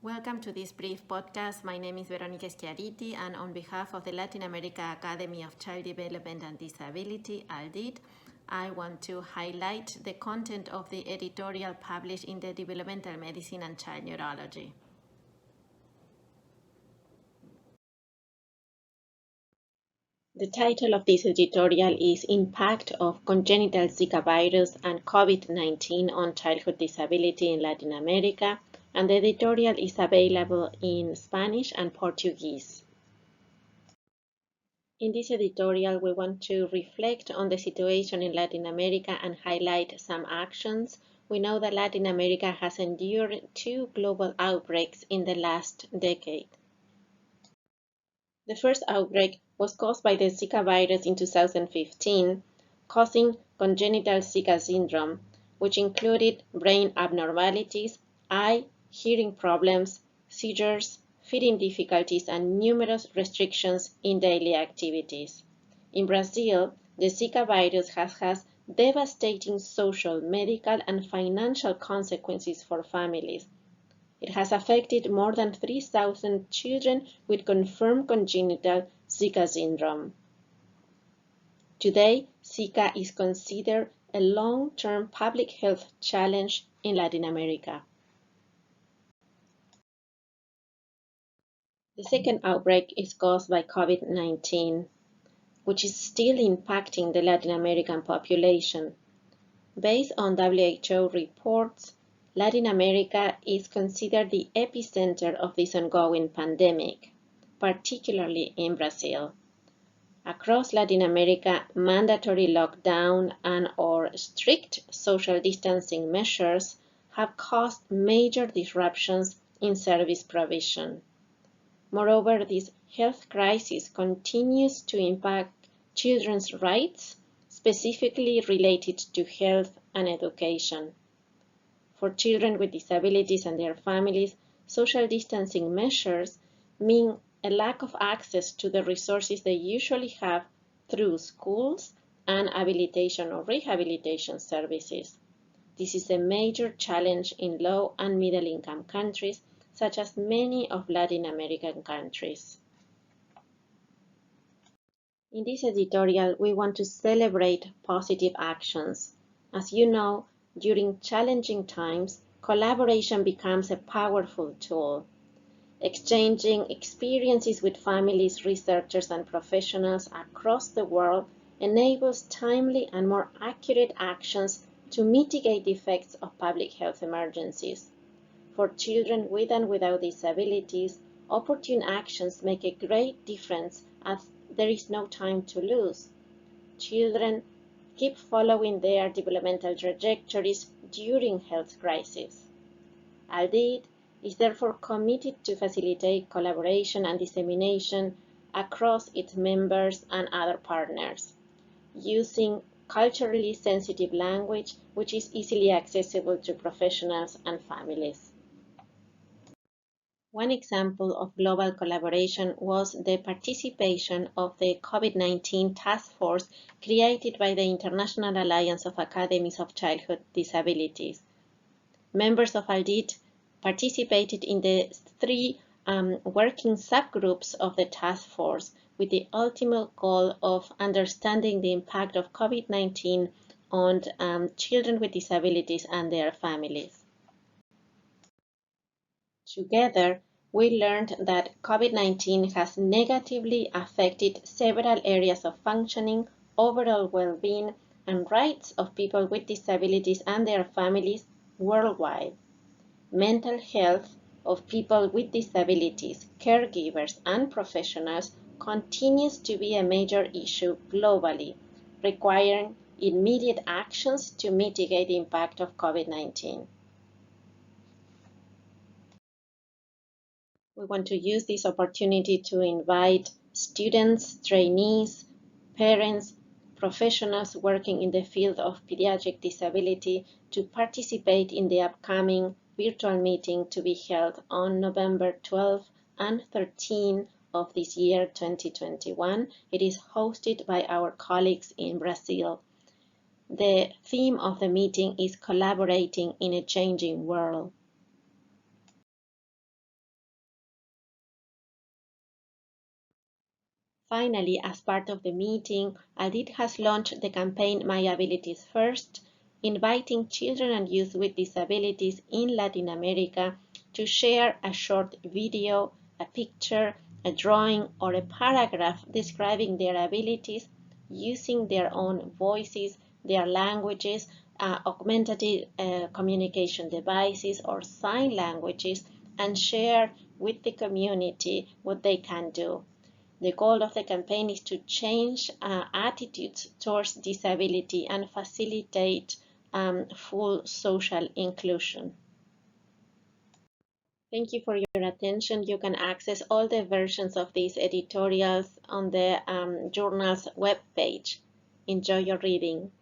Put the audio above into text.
Welcome to this brief podcast. My name is Verónica Schiariti, and on behalf of the Latin America Academy of Child Development and Disability, ALDID, I want to highlight the content of the editorial published in the Developmental Medicine and Child Neurology. The title of this editorial is Impact of Congenital Zika Virus and COVID-19 on Childhood Disability in Latin America, and the editorial is available in Spanish and Portuguese. In this editorial, we want to reflect on the situation in Latin America and highlight some actions. We know that Latin America has endured 2 global outbreaks in the last decade. The first outbreak was caused by the Zika virus in 2015, causing congenital Zika syndrome, which included brain abnormalities, eye, hearing problems, seizures, feeding difficulties, and numerous restrictions in daily activities. In Brazil, the Zika virus has had devastating social, medical, and financial consequences for families. It has affected more than 3,000 children with confirmed congenital Zika syndrome. Today, Zika is considered a long-term public health challenge in Latin America. The second outbreak is caused by COVID-19, which is still impacting the Latin American population. Based on WHO reports, Latin America is considered the epicenter of this ongoing pandemic, particularly in Brazil. Across Latin America, mandatory lockdown and/or strict social distancing measures have caused major disruptions in service provision. Moreover, this health crisis continues to impact children's rights, specifically related to health and education. For children with disabilities and their families, social distancing measures mean a lack of access to the resources they usually have through schools and habilitation or rehabilitation services. This is a major challenge in low and middle-income countries, such as many of Latin American countries. In this editorial, we want to celebrate positive actions. As you know, during challenging times, collaboration becomes a powerful tool. Exchanging experiences with families, researchers, and professionals across the world enables timely and more accurate actions to mitigate the effects of public health emergencies. For children with and without disabilities, opportune actions make a great difference as there is no time to lose. Children keep following their developmental trajectories during health crises. ALDID is therefore committed to facilitate collaboration and dissemination across its members and other partners, using culturally sensitive language which is easily accessible to professionals and families. One example of global collaboration was the participation of the COVID-19 task force created by the International Alliance of Academies of Childhood Disabilities. Members of ALDID participated in the 3 working subgroups of the task force with the ultimate goal of understanding the impact of COVID-19 on children with disabilities and their families. Together, we learned that COVID-19 has negatively affected several areas of functioning, overall well-being, and rights of people with disabilities and their families worldwide. Mental health of people with disabilities, caregivers, and professionals continues to be a major issue globally, requiring immediate actions to mitigate the impact of COVID-19. We want to use this opportunity to invite students, trainees, parents, professionals working in the field of pediatric disability to participate in the upcoming virtual meeting to be held on November 12 and 13 of this year, 2021. It is hosted by our colleagues in Brazil. The theme of the meeting is Collaborating in a Changing World. Finally, as part of the meeting, ALDIT has launched the campaign My Abilities First, inviting children and youth with disabilities in Latin America to share a short video, a picture, a drawing, or a paragraph describing their abilities using their own voices, their languages, augmentative communication devices, or sign languages, and share with the community what they can do. The goal of the campaign is to change attitudes towards disability and facilitate full social inclusion. Thank you for your attention. You can access all the versions of these editorials on the journal's webpage. Enjoy your reading.